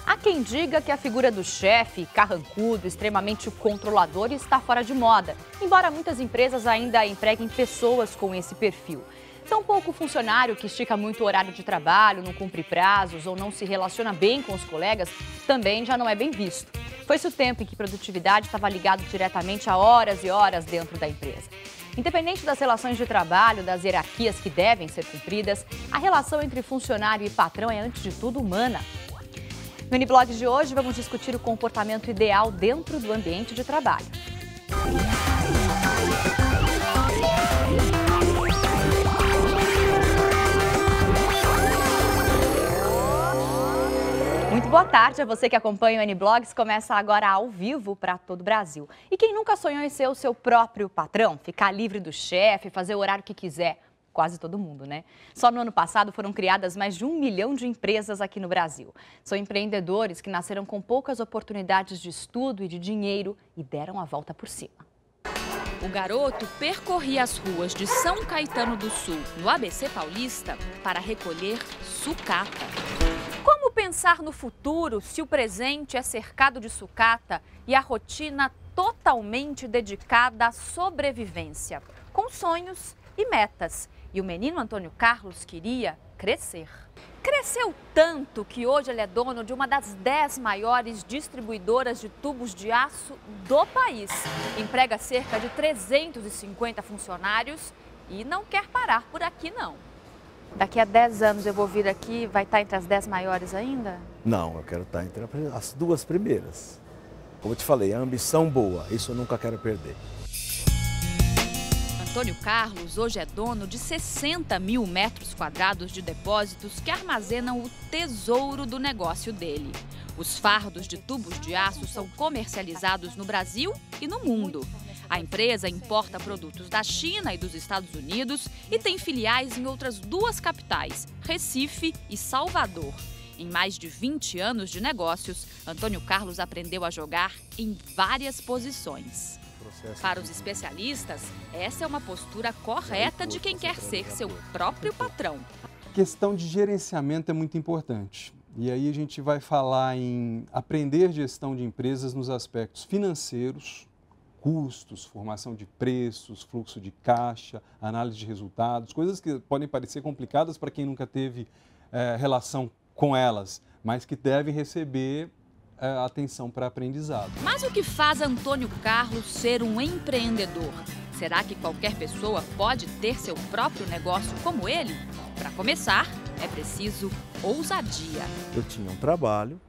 Há quem diga que a figura do chefe, carrancudo, extremamente controlador, está fora de moda, embora muitas empresas ainda empreguem pessoas com esse perfil. Tão pouco funcionário que estica muito o horário de trabalho, não cumpre prazos ou não se relaciona bem com os colegas, também já não é bem visto. Foi-se o tempo em que produtividade estava ligado diretamente a horas e horas dentro da empresa. Independente das relações de trabalho, das hierarquias que devem ser cumpridas, a relação entre funcionário e patrão é, antes de tudo, humana. No N-Blog de hoje, vamos discutir o comportamento ideal dentro do ambiente de trabalho. Muito boa tarde a você que acompanha o N-Blogs. Começa agora ao vivo para todo o Brasil. E quem nunca sonhou em ser o seu próprio patrão, ficar livre do chefe, fazer o horário que quiser? Quase todo mundo, né? Só no ano passado foram criadas mais de 1 milhão de empresas aqui no Brasil. São empreendedores que nasceram com poucas oportunidades de estudo e de dinheiro e deram a volta por cima. O garoto percorria as ruas de São Caetano do Sul, no ABC Paulista, para recolher sucata. Como pensar no futuro se o presente é cercado de sucata e a rotina totalmente dedicada à sobrevivência, com sonhos e metas? E o menino Antônio Carlos queria crescer. Cresceu tanto que hoje ele é dono de uma das 10 maiores distribuidoras de tubos de aço do país. Emprega cerca de 350 funcionários e não quer parar por aqui, não. Daqui a 10 anos eu vou vir aqui, vai estar entre as 10 maiores ainda? Não, eu quero estar entre as 2 primeiras. Como eu te falei, a ambição boa, isso eu nunca quero perder. Antônio Carlos hoje é dono de 60 mil metros quadrados de depósitos que armazenam o tesouro do negócio dele. Os fardos de tubos de aço são comercializados no Brasil e no mundo. A empresa importa produtos da China e dos Estados Unidos e tem filiais em outras 2 capitais, Recife e Salvador. Em mais de 20 anos de negócios, Antônio Carlos aprendeu a jogar em várias posições. Para os especialistas, essa é uma postura correta de quem quer ser seu próprio patrão. A questão de gerenciamento é muito importante. E aí a gente vai falar em aprender gestão de empresas nos aspectos financeiros, custos, formação de preços, fluxo de caixa, análise de resultados, coisas que podem parecer complicadas para quem nunca teve relação com elas, mas que devem receber atenção para aprendizado. Mas o que faz Antônio Carlos ser um empreendedor? Será que qualquer pessoa pode ter seu próprio negócio como ele? Para começar, é preciso ousadia. Eu tinha um trabalho,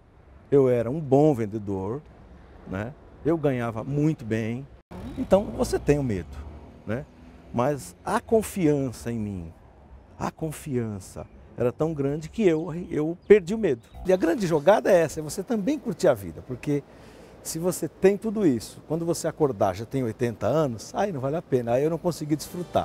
eu era um bom vendedor, né? Eu ganhava muito bem, então você tem o medo, né? Mas a confiança em mim, a confiança era tão grande que eu perdi o medo. E a grande jogada é essa, é você também curtir a vida, porque se você tem tudo isso, quando você acordar já tem 80 anos, aí não vale a pena, aí eu não consegui desfrutar.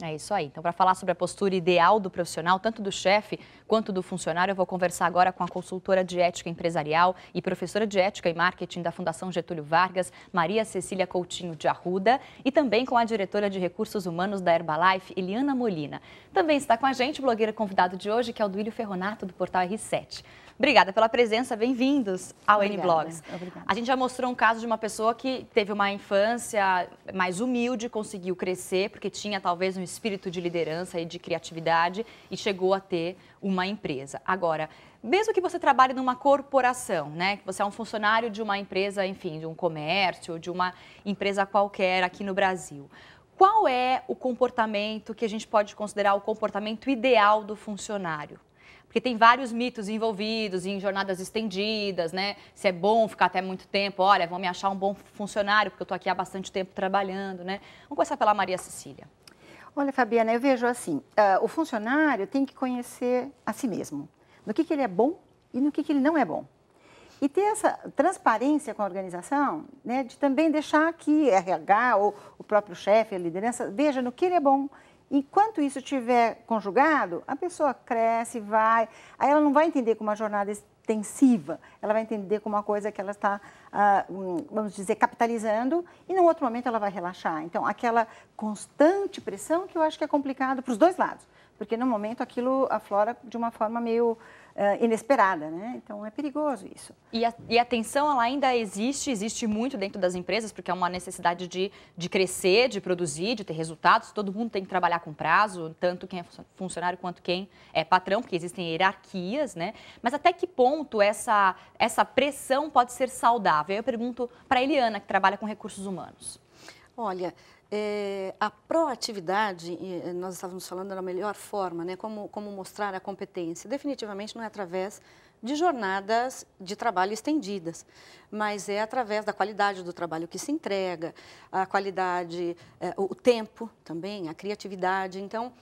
É isso aí. Então, para falar sobre a postura ideal do profissional, tanto do chefe quanto do funcionário, eu vou conversar agora com a consultora de ética empresarial e professora de ética e marketing da Fundação Getúlio Vargas, Maria Cecília Coutinho de Arruda, e também com a diretora de recursos humanos da Herbalife, Eliana Molina. Também está com a gente o blogueiro convidado de hoje, que é o Duílio Ferronato, do portal R7. Obrigada pela presença, bem-vindos ao N-Blogs. A gente já mostrou um caso de uma pessoa que teve uma infância mais humilde, conseguiu crescer, porque tinha talvez um espírito de liderança e de criatividade e chegou a ter uma empresa. Agora, mesmo que você trabalhe numa corporação, né, que você é um funcionário de uma empresa, enfim, de um comércio, de uma empresa qualquer aqui no Brasil, qual é o comportamento que a gente pode considerar o comportamento ideal do funcionário? Porque tem vários mitos envolvidos em jornadas estendidas, né? Se é bom ficar até muito tempo, olha, vão me achar um bom funcionário, porque eu estou aqui há bastante tempo trabalhando, né? Vamos começar pela Maria Cecília. Olha, Fabiana, eu vejo assim, o funcionário tem que conhecer a si mesmo, no que ele é bom e no que ele não é bom. E ter essa transparência com a organização, né, de também deixar que RH ou o próprio chefe, a liderança, veja no que ele é bom. Enquanto isso estiver conjugado, a pessoa cresce, vai, aí ela não vai entender como uma jornada extensiva, ela vai entender como uma coisa que ela está, vamos dizer, capitalizando, e no outro momento ela vai relaxar. Então, aquela constante pressão que eu acho que é complicado para os dois lados, porque no momento aquilo aflora de uma forma meio inesperada, né? Então é perigoso isso. E a tensão ela ainda existe muito dentro das empresas, porque é uma necessidade de crescer, de produzir, de ter resultados. Todo mundo tem que trabalhar com prazo, tanto quem é funcionário quanto quem é patrão, porque existem hierarquias, né? Mas até que ponto essa pressão pode ser saudável? Eu pergunto para a Eliana, que trabalha com recursos humanos. Olha, a proatividade, nós estávamos falando da melhor forma, né? Como mostrar a competência. Definitivamente não é através de jornadas de trabalho estendidas, mas é através da qualidade do trabalho que se entrega, a qualidade, o tempo também, a criatividade. Então,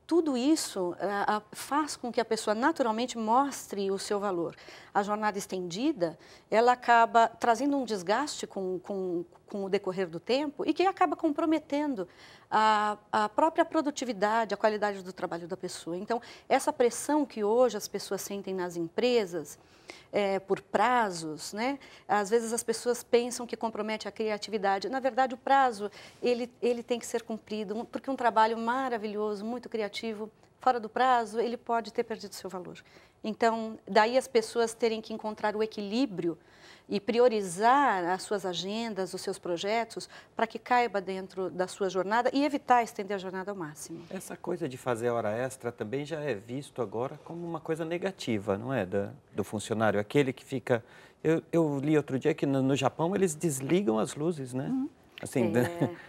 tudo isso faz com que a pessoa naturalmente mostre o seu valor. A jornada estendida, ela acaba trazendo um desgaste com o decorrer do tempo e que acaba comprometendo a própria produtividade, a qualidade do trabalho da pessoa. Então, essa pressão que hoje as pessoas sentem nas empresas, por prazos, né? Às vezes as pessoas pensam que compromete a criatividade. Na verdade, o prazo, ele tem que ser cumprido, porque um trabalho maravilhoso, muito criativo, fora do prazo, ele pode ter perdido seu valor. Então, daí as pessoas terem que encontrar o equilíbrio e priorizar as suas agendas, os seus projetos, para que caiba dentro da sua jornada e evitar estender a jornada ao máximo. Essa coisa de fazer hora extra também já é visto agora como uma coisa negativa, não é? Do funcionário, aquele que fica... Eu li outro dia que no Japão eles desligam as luzes, né? Assim,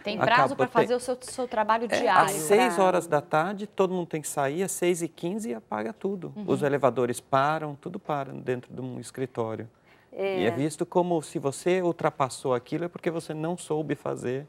tem prazo para fazer o seu trabalho diário. Às 6 horas da tarde, todo mundo tem que sair, às 6h15 e apaga tudo. Os elevadores param, tudo para dentro de um escritório. E é visto como se você ultrapassou aquilo é porque você não soube fazer.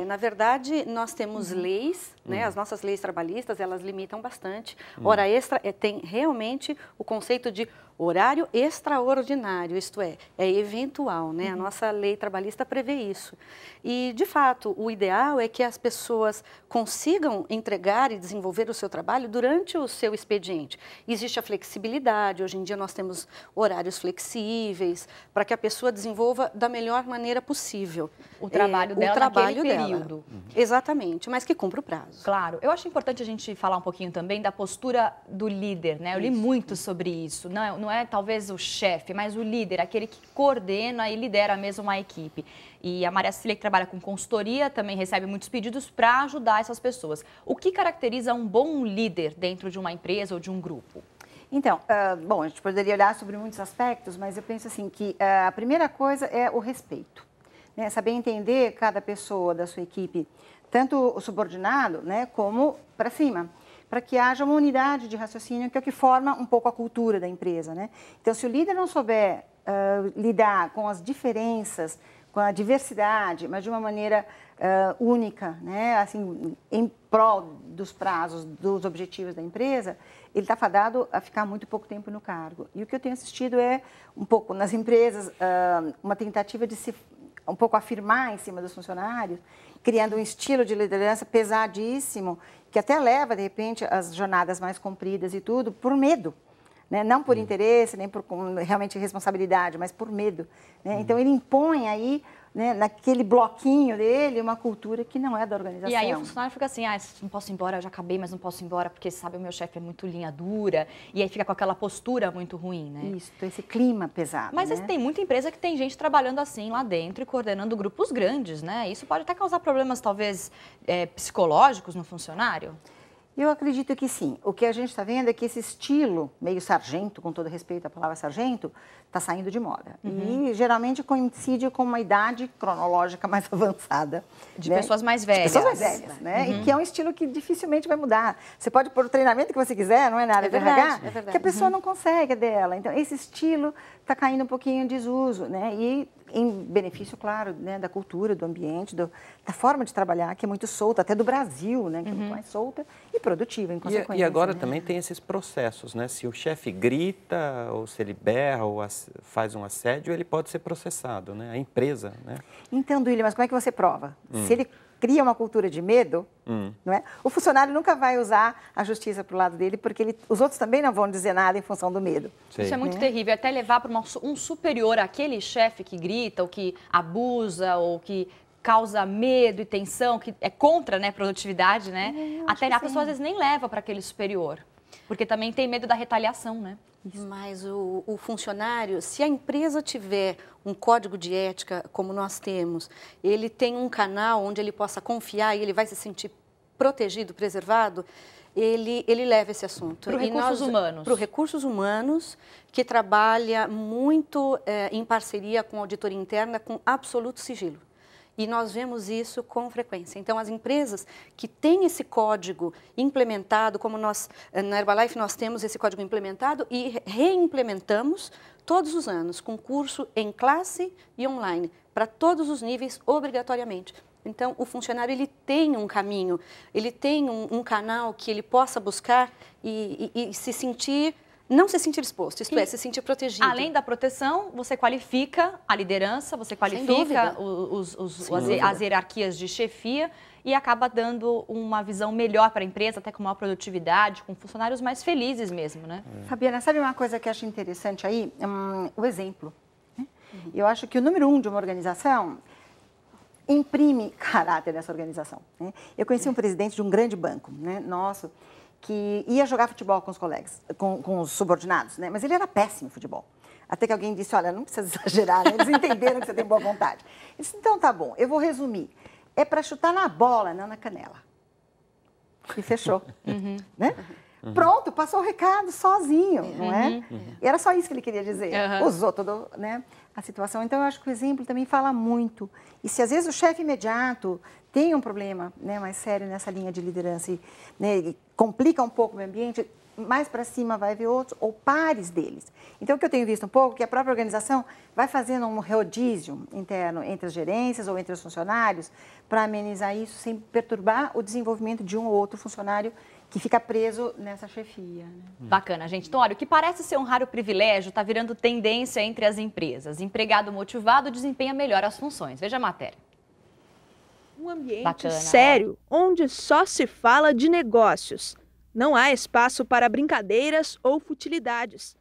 Na verdade, nós temos leis, né? As nossas leis trabalhistas, elas limitam bastante. Hora extra tem realmente o conceito de horário extraordinário, isto é eventual, né? A nossa lei trabalhista prevê isso. E, de fato, o ideal é que as pessoas consigam entregar e desenvolver o seu trabalho durante o seu expediente. Existe a flexibilidade, hoje em dia nós temos horários flexíveis, para que a pessoa desenvolva da melhor maneira possível o trabalho dela naquele período. Exatamente, mas que cumpra o prazo. Claro. Eu acho importante a gente falar um pouquinho também da postura do líder, né? Eu li muito sobre isso. Não é talvez o chefe, mas o líder, aquele que coordena e lidera mesmo uma equipe. E a Maria Cecília, que trabalha com consultoria, também recebe muitos pedidos para ajudar essas pessoas. O que caracteriza um bom líder dentro de uma empresa ou de um grupo? Então, bom, a gente poderia olhar sobre muitos aspectos, mas eu penso assim que a primeira coisa é o respeito. Né? Saber entender cada pessoa da sua equipe, tanto o subordinado, né, como para cima, para que haja uma unidade de raciocínio, que é o que forma um pouco a cultura da empresa, né? Então, se o líder não souber lidar com as diferenças, com a diversidade, mas de uma maneira única, né? Assim, em prol dos prazos, dos objetivos da empresa, ele está fadado a ficar muito pouco tempo no cargo. E o que eu tenho assistido é, um pouco nas empresas, uma tentativa de se um pouco afirmar em cima dos funcionários, criando um estilo de liderança pesadíssimo, que até leva, de repente, as jornadas mais compridas e tudo, por medo. Né? Não por interesse, nem por realmente responsabilidade, mas por medo. Né? Então, ele impõe aí, né, naquele bloquinho dele, uma cultura que não é da organização. E aí o funcionário fica assim, não posso ir embora, eu já acabei, mas não posso ir embora, porque, sabe, o meu chefe é muito linha dura, e aí fica com aquela postura muito ruim, né? Isso, esse clima pesado. Mas né? tem muita empresa que tem gente trabalhando assim lá dentro e coordenando grupos grandes, né? Isso pode até causar problemas, talvez, psicológicos no funcionário? Eu acredito que sim. O que a gente está vendo é que esse estilo meio sargento, com todo respeito à palavra sargento, está saindo de moda. E geralmente coincide com uma idade cronológica mais avançada. De né? pessoas mais velhas. De pessoas mais velhas, né? E que é um estilo que dificilmente vai mudar. Você pode pôr o treinamento que você quiser, não é na área de RH, que a pessoa não consegue dela. Então, esse estilo está caindo um pouquinho em desuso, né? E em benefício, claro, né, da cultura, do ambiente, da forma de trabalhar, que é muito solta, até do Brasil, né, que é muito mais solta e produtiva, em consequência. E agora né? também tem esses processos, né? Se o chefe grita, ou se ele berra, ou faz um assédio, ele pode ser processado, né? A empresa, né? Então, Duílio, mas como é que você prova? Se ele cria uma cultura de medo, não é? O funcionário nunca vai usar a justiça para o lado dele, porque os outros também não vão dizer nada em função do medo. Isso é muito terrível, até levar para um superior, aquele chefe que grita, ou que abusa, ou que causa medo e tensão, que é contra, né, produtividade, né? Até a pessoa às vezes nem leva para aquele superior. Porque também tem medo da retaliação, né? Mas o funcionário, se a empresa tiver um código de ética, como nós temos, ele tem um canal onde ele possa confiar e ele vai se sentir protegido, preservado, ele leva esse assunto. Para recursos humanos. Para os recursos humanos, que trabalha muito em parceria com a auditoria interna, com absoluto sigilo. E nós vemos isso com frequência. Então, as empresas que têm esse código implementado, como nós, na Herbalife, nós temos esse código implementado e reimplementamos todos os anos, com curso em classe e online, para todos os níveis, obrigatoriamente. Então, o funcionário ele tem um caminho, ele tem um canal que ele possa buscar e se sentir... Não se sentir exposto, isto é, se sentir protegido. Além da proteção, você qualifica a liderança, você qualifica as hierarquias de chefia e acaba dando uma visão melhor para a empresa, até com maior produtividade, com funcionários mais felizes mesmo, né? Fabiana, sabe uma coisa que eu acho interessante aí? O exemplo. Né? Eu acho que o número 1 de uma organização imprime caráter nessa organização. Né? Eu conheci um presidente de um grande banco, né, nosso, que ia jogar futebol com os colegas, com os subordinados, né? Mas ele era péssimo em futebol. Até que alguém disse, olha, não precisa exagerar, né? Eles entenderam que você tem boa vontade. Ele disse, então tá bom, eu vou resumir. É para chutar na bola, não na canela. E fechou. Né? Pronto, passou o recado sozinho, não é? E era só isso que ele queria dizer. Usou toda, né, a situação. Então, eu acho que o exemplo também fala muito. E se às vezes o chefe imediato tem um problema, né, mais sério nessa linha de liderança e, né, e complica um pouco o meio ambiente, mais para cima vai ver outros ou pares deles. Então, o que eu tenho visto um pouco é que a própria organização vai fazendo um rodízio interno entre as gerências ou entre os funcionários para amenizar isso sem perturbar o desenvolvimento de um ou outro funcionário que fica preso nessa chefia. Né? Bacana, gente. Então, olha, o que parece ser um raro privilégio está virando tendência entre as empresas. Empregado motivado desempenha melhor as funções. Veja a matéria. Um ambiente sério, onde só se fala de negócios. Não há espaço para brincadeiras ou futilidades.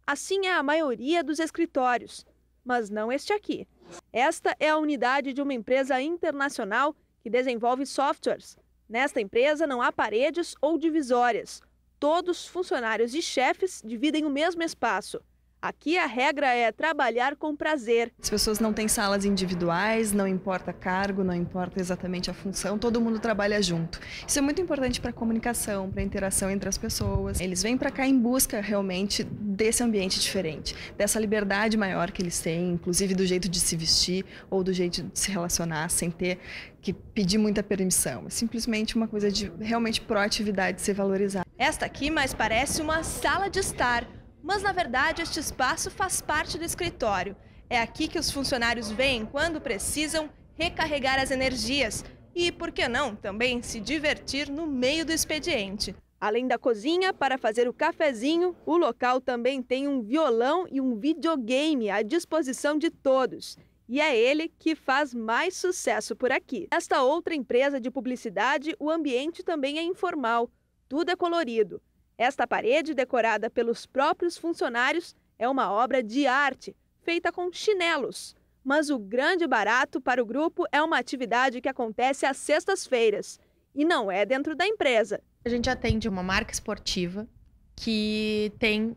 Assim é a maioria dos escritórios, mas não este aqui. Esta é a unidade de uma empresa internacional que desenvolve softwares. Nesta empresa não há paredes ou divisórias. Todos funcionários e chefes dividem o mesmo espaço. Aqui a regra é trabalhar com prazer. As pessoas não têm salas individuais, não importa cargo, não importa exatamente a função, todo mundo trabalha junto. Isso é muito importante para a comunicação, para a interação entre as pessoas. Eles vêm para cá em busca realmente desse ambiente diferente, dessa liberdade maior que eles têm, inclusive do jeito de se vestir ou do jeito de se relacionar, sem ter que pedir muita permissão. É simplesmente uma coisa de realmente proatividade ser valorizada. Esta aqui mais parece uma sala de estar. Mas, na verdade, este espaço faz parte do escritório. É aqui que os funcionários vêm quando precisam recarregar as energias e, por que não, também se divertir no meio do expediente. Além da cozinha, para fazer o cafezinho, o local também tem um violão e um videogame à disposição de todos. E é ele que faz mais sucesso por aqui. Nesta outra empresa de publicidade, o ambiente também é informal. Tudo é colorido. Esta parede, decorada pelos próprios funcionários, é uma obra de arte, feita com chinelos. Mas o grande barato para o grupo é uma atividade que acontece às sextas-feiras. E não é dentro da empresa. A gente atende uma marca esportiva que tem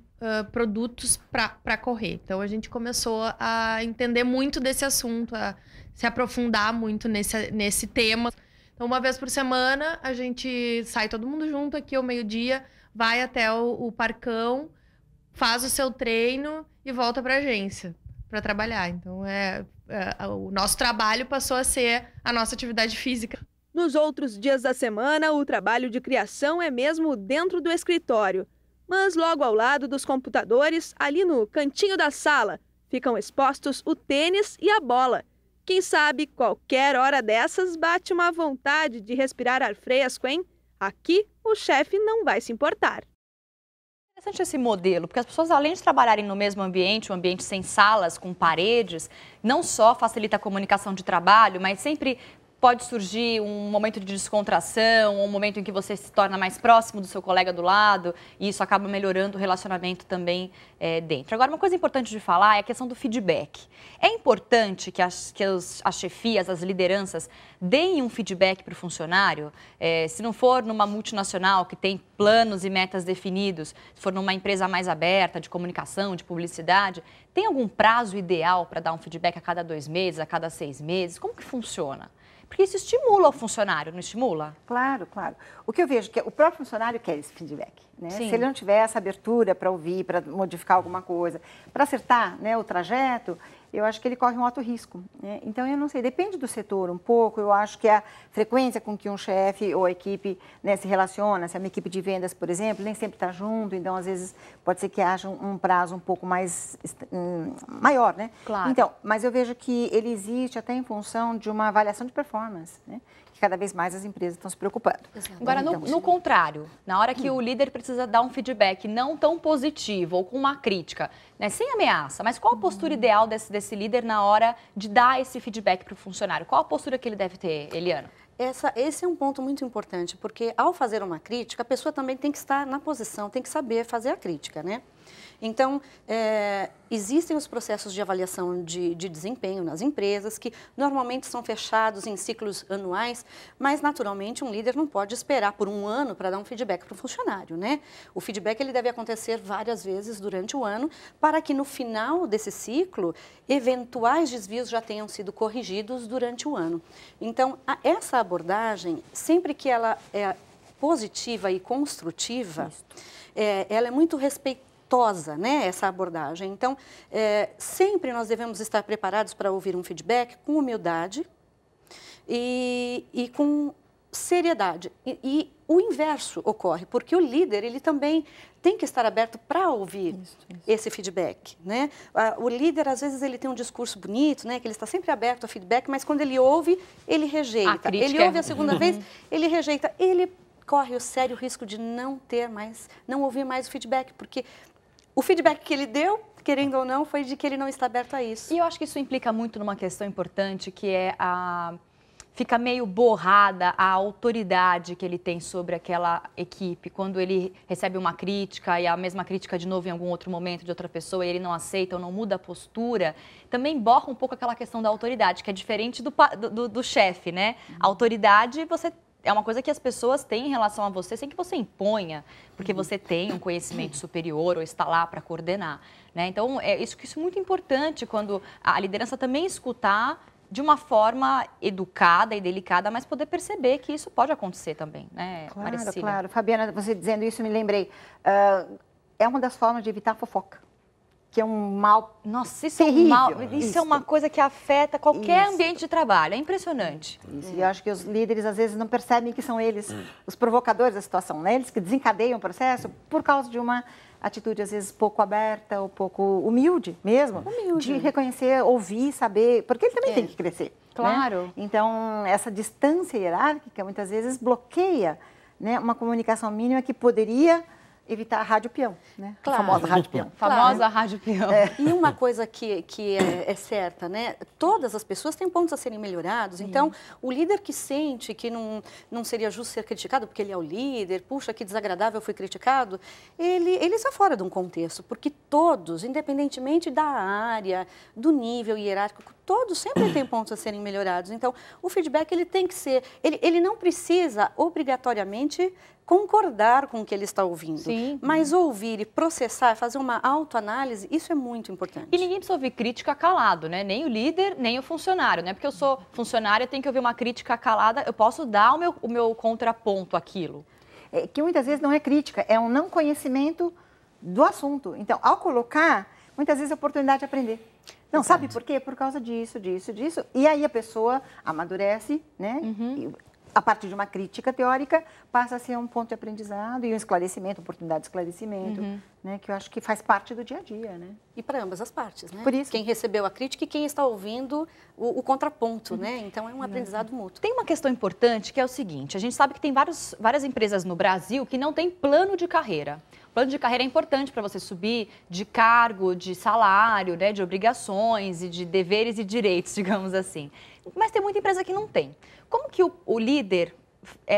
produtos para correr. Então, a gente começou a entender muito desse assunto, a se aprofundar muito nesse tema. Então, uma vez por semana, a gente sai todo mundo junto aqui ao meio-dia, vai até o parcão, faz o seu treino e volta para a agência para trabalhar. Então, o nosso trabalho passou a ser a nossa atividade física. Nos outros dias da semana, o trabalho de criação é mesmo dentro do escritório. Mas logo ao lado dos computadores, ali no cantinho da sala, ficam expostos o tênis e a bola. Quem sabe, qualquer hora dessas, bate uma vontade de respirar ar fresco, hein? Aqui, o chefe não vai se importar. Interessante esse modelo, porque as pessoas, além de trabalharem no mesmo ambiente, um ambiente sem salas, com paredes, não só facilita a comunicação de trabalho, mas sempre pode surgir um momento de descontração, um momento em que você se torna mais próximo do seu colega do lado, e isso acaba melhorando o relacionamento também dentro. Agora, uma coisa importante de falar é a questão do feedback. É importante que as chefias, as lideranças, deem um feedback para o funcionário. Se não for numa multinacional que tem planos e metas definidos, se for numa empresa mais aberta, de comunicação, de publicidade, tem algum prazo ideal para dar um feedback a cada 2 meses, a cada 6 meses? Como que funciona? Porque isso estimula o funcionário, não estimula? Claro, claro. O que eu vejo é que o próprio funcionário quer esse feedback, né? Se ele não tiver essa abertura para ouvir, para modificar alguma coisa, para acertar, né, o trajeto, eu acho que ele corre um alto risco, né? Então, eu não sei, depende do setor um pouco. Eu acho que a frequência com que um chefe ou a equipe, né, se relaciona, se é uma equipe de vendas, por exemplo, nem sempre está junto, então, às vezes, pode ser que haja um prazo um pouco mais maior, né? Claro. Então, mas eu vejo que ele existe até em função de uma avaliação de performance, né? Que cada vez mais as empresas estão se preocupando. Agora, no contrário, na hora que o líder precisa dar um feedback não tão positivo ou com uma crítica, né, sem ameaça, mas qual a postura ideal desse líder na hora de dar esse feedback para o funcionário? Qual a postura que ele deve ter, Eliana? Esse é um ponto muito importante, porque ao fazer uma crítica, a pessoa também tem que estar na posição, tem que saber fazer a crítica, né? Então, existem os processos de avaliação de desempenho nas empresas, que normalmente são fechados em ciclos anuais, mas, naturalmente, um líder não pode esperar por 1 ano para dar um feedback para o funcionário, né? O feedback ele deve acontecer várias vezes durante o ano, para que, no final desse ciclo, eventuais desvios já tenham sido corrigidos durante o ano. Então, essa abordagem, sempre que ela é positiva e construtiva, ela é muito respeitada, né, essa abordagem. Então, sempre nós devemos estar preparados para ouvir um feedback com humildade e com seriedade. E o inverso ocorre, porque o líder ele também tem que estar aberto para ouvir esse feedback, né? O líder, às vezes, ele tem um discurso bonito, né, que ele está sempre aberto a feedback, mas quando ele ouve, ele rejeita. Ele ouve a segunda vez, ele rejeita. Ele corre o sério risco de não ouvir mais o feedback, porque o feedback que ele deu, querendo ou não, foi de que ele não está aberto a isso. E eu acho que isso implica muito numa questão importante, que é fica meio borrada a autoridade que ele tem sobre aquela equipe. Quando ele recebe uma crítica e a mesma crítica de novo em algum outro momento de outra pessoa e ele não aceita ou não muda a postura, também borra um pouco aquela questão da autoridade, que é diferente do chefe, né? A autoridade, é uma coisa que as pessoas têm em relação a você sem que você imponha, porque você tem um conhecimento superior ou está lá para coordenar, né? Então, isso é muito importante quando a liderança também escutar de uma forma educada e delicada, mas poder perceber que isso pode acontecer também, né, Maricília? Claro. Fabiana, você dizendo isso, me lembrei. É uma das formas de evitar a fofoca, que é um mal. Nossa, isso terrível. É um mal. Isso é uma coisa que afeta qualquer ambiente de trabalho. É impressionante. Isso. E eu acho que os líderes, às vezes, não percebem que são eles os provocadores da situação, né? Eles que desencadeiam o processo por causa de uma atitude, às vezes, pouco aberta ou pouco humilde mesmo. De reconhecer, ouvir, saber, porque ele também tem que crescer. Claro. Né? Então, essa distância hierárquica, muitas vezes, bloqueia, né, uma comunicação mínima que poderia evitar a rádio peão, né? Claro. A famosa rádio peão. Famosa rádio peão. E uma coisa que é certa, né? Todas as pessoas têm pontos a serem melhorados. Então, o líder que sente que não seria justo ser criticado porque ele é o líder, puxa, que desagradável, fui criticado, ele está fora de um contexto, porque todos, independentemente da área, do nível hierárquico, todos sempre têm pontos a serem melhorados. Então, o feedback ele tem que ser, ele não precisa obrigatoriamente concordar com o que ele está ouvindo, mas ouvir e processar, fazer uma autoanálise, isso é muito importante. E ninguém precisa ouvir crítica calado, né? Nem o líder, nem o funcionário, né? Porque eu sou funcionária, eu tenho que ouvir uma crítica calada, eu posso dar o meu contraponto àquilo. Que muitas vezes não é crítica, é um não conhecimento do assunto. Então, ao colocar, muitas vezes é oportunidade de aprender. Não, sabe por quê? Por causa disso. E aí a pessoa amadurece, né? E, a partir de uma crítica teórica, passa a ser um ponto de aprendizado e um esclarecimento, oportunidade de esclarecimento, né? Que eu acho que faz parte do dia a dia, né? E para ambas as partes, né? Por isso. Quem recebeu a crítica e quem está ouvindo o contraponto, né? Então, é um aprendizado mútuo. Tem uma questão importante que é o seguinte, a gente sabe que tem várias empresas no Brasil que não têm plano de carreira. plano de carreira é importante para você subir de cargo, de salário, né, de obrigações e de deveres e direitos, digamos assim. Mas tem muita empresa que não tem. Como que o líder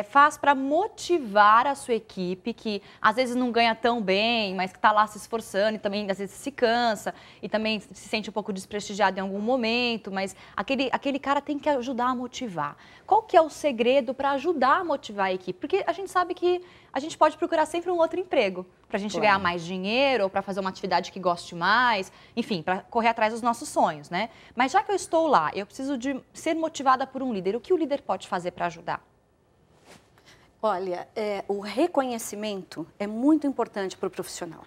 faz para motivar a sua equipe, que às vezes não ganha tão bem, mas que está lá se esforçando e também às vezes se cansa e também se sente um pouco desprestigiado em algum momento, mas aquele cara tem que ajudar a motivar. Qual que é o segredo para ajudar a motivar a equipe? Porque a gente sabe que a gente pode procurar sempre um outro emprego para a gente ganhar mais dinheiro ou para fazer uma atividade que goste mais, enfim, para correr atrás dos nossos sonhos, né? Mas já que eu estou lá, eu preciso de ser motivada por um líder. O que o líder pode fazer para ajudar? Olha, o reconhecimento é muito importante para o profissional.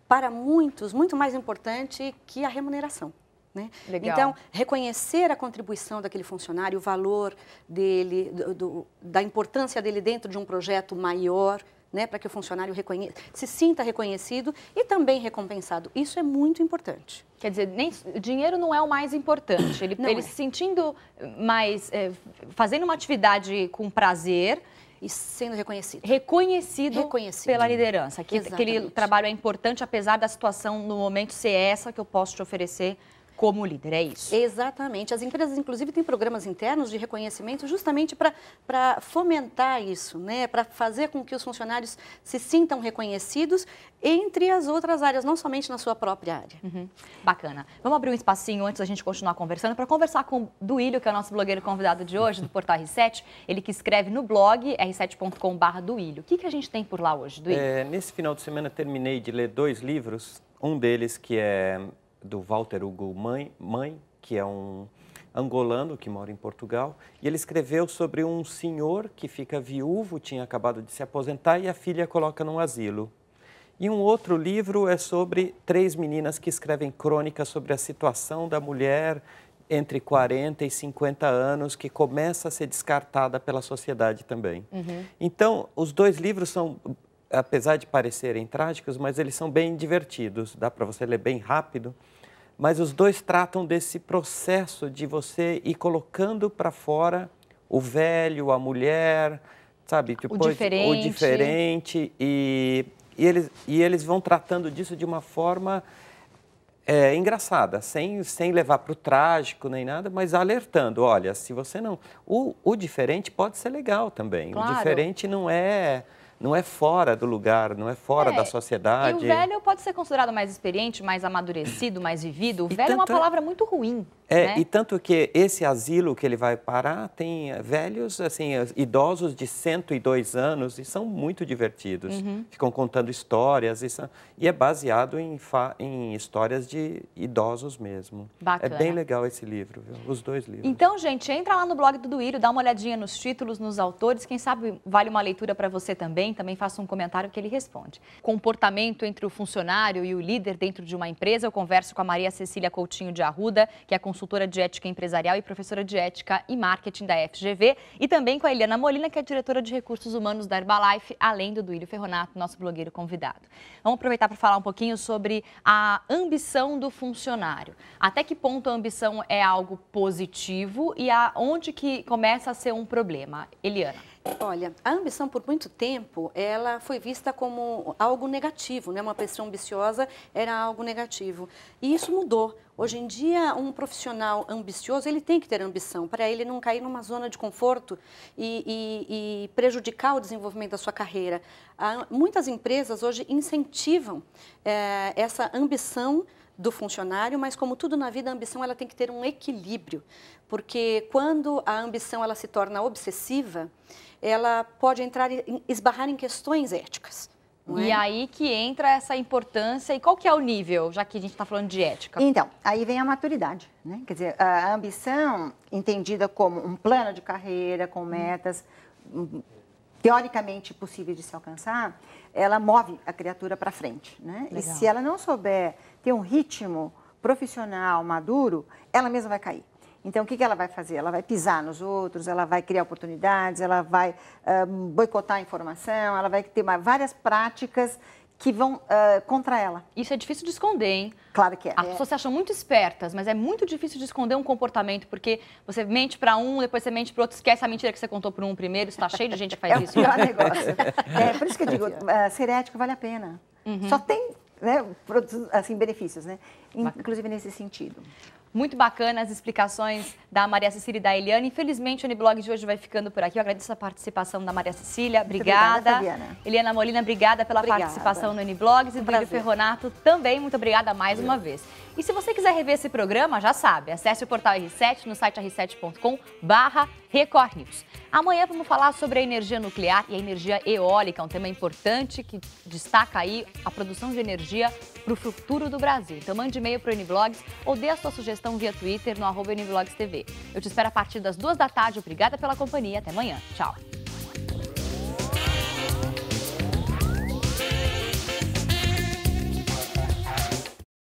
Para muitos, muito mais importante que a remuneração. Né? Legal. Então, reconhecer a contribuição daquele funcionário, o valor dele, da importância dele dentro de um projeto maior, né, para que o funcionário se sinta reconhecido e também recompensado. Isso é muito importante. Quer dizer, o dinheiro não é o mais importante. Ele se sentindo mais, fazendo uma atividade com prazer, e sendo reconhecido. Reconhecido pela liderança. Que aquele trabalho é importante, apesar da situação no momento ser essa que eu posso te oferecer como líder, é isso? Exatamente. As empresas, inclusive, têm programas internos de reconhecimento justamente para fomentar isso, né? Para fazer com que os funcionários se sintam reconhecidos entre as outras áreas, não somente na sua própria área. Uhum. Bacana. Vamos abrir um espacinho antes da gente continuar conversando, para conversar com o Duílio, que é o nosso blogueiro convidado de hoje, do Portal R7. Ele que escreve no blog r7.com/Duílio. O que a gente tem por lá hoje, Duílio? Nesse final de semana, terminei de ler 2 livros. Um deles que é do Walter Hugo Mãe, que é um angolano que mora em Portugal, e ele escreveu sobre um senhor que fica viúvo, tinha acabado de se aposentar e a filha coloca num asilo. E um outro livro é sobre 3 meninas que escrevem crônicas sobre a situação da mulher entre 40 e 50 anos, que começa a ser descartada pela sociedade também. Uhum. Então, os 2 livros são, apesar de parecerem trágicos, mas eles são bem divertidos, dá para você ler bem rápido. Mas os 2 tratam desse processo de você ir colocando para fora o velho, a mulher, sabe? Depois, o diferente. E eles vão tratando disso de uma forma engraçada, sem levar para o trágico nem nada, mas alertando, olha, se você não... O diferente pode ser legal também. Claro. O diferente não é fora do lugar, não é fora da sociedade. E o velho pode ser considerado mais experiente, mais amadurecido, mais vivido. O velho é uma palavra muito ruim. Né? E tanto que esse asilo que ele vai parar tem velhos, assim, idosos de 102 anos e são muito divertidos. Uhum. Ficam contando histórias e é baseado em histórias de idosos mesmo. Bacana. É bem legal esse livro, viu? Os 2 livros. Então, gente, entra lá no blog do Duílio, dá uma olhadinha nos títulos, nos autores. Quem sabe vale uma leitura para você também faça um comentário que ele responde. Comportamento entre o funcionário e o líder dentro de uma empresa. Eu converso com a Maria Cecília Coutinho de Arruda, que é consultora de ética empresarial e professora de ética e marketing da FGV, e também com a Eliana Molina, que é diretora de recursos humanos da Herbalife, além do Duílio Ferronato, nosso blogueiro convidado. Vamos aproveitar para falar um pouquinho sobre a ambição do funcionário. Até que ponto a ambição é algo positivo e aonde que começa a ser um problema? Eliana. Olha, a ambição por muito tempo, ela foi vista como algo negativo, né? Uma pessoa ambiciosa era algo negativo. E isso mudou. Hoje em dia, um profissional ambicioso, ele tem que ter ambição, para ele não cair numa zona de conforto e prejudicar o desenvolvimento da sua carreira. Muitas empresas hoje incentivam essa ambição do funcionário, mas como tudo na vida, a ambição ela tem que ter um equilíbrio, porque quando a ambição ela se torna obsessiva, ela pode esbarrar em questões éticas. E aí que entra essa importância. E qual que é o nível, já que a gente está falando de ética? Então, aí vem a maturidade, né? Quer dizer, a ambição, entendida como um plano de carreira, com metas teoricamente possíveis de se alcançar, ela move a criatura para frente, né? Legal. E se ela não souber ter um ritmo profissional maduro, ela mesma vai cair. Então, o que ela vai fazer? Ela vai pisar nos outros, ela vai criar oportunidades, ela vai boicotar a informação, ela vai ter várias práticas que vão contra ela. Isso é difícil de esconder, hein? Claro que é. As pessoas se acham muito espertas, mas é muito difícil de esconder um comportamento, porque você mente para um, depois você mente para outro, esquece a mentira que você contou para um primeiro, está cheio de gente que faz isso. É o pior negócio. Por isso que eu digo, ser ético vale a pena. Só tem, né, produtos, assim, benefícios, né? Inclusive nesse sentido. Muito bacana as explicações da Maria Cecília e da Eliane. Infelizmente, o Uniblog de hoje vai ficando por aqui. Eu agradeço a participação da Maria Cecília. Obrigada. Eliana Molina, obrigada pela participação no Uniblogs. E Duílio Ferronato também, muito obrigada mais uma vez. E se você quiser rever esse programa, já sabe, acesse o portal R7 no site r7.com/Record News. Amanhã vamos falar sobre a energia nuclear e a energia eólica, um tema importante que destaca aí a produção de energia para o futuro do Brasil. Então mande e-mail para o Uniblogs ou dê a sua sugestão via Twitter no @UniblogsTV. Eu te espero a partir das 2 da tarde. Obrigada pela companhia. Até amanhã. Tchau.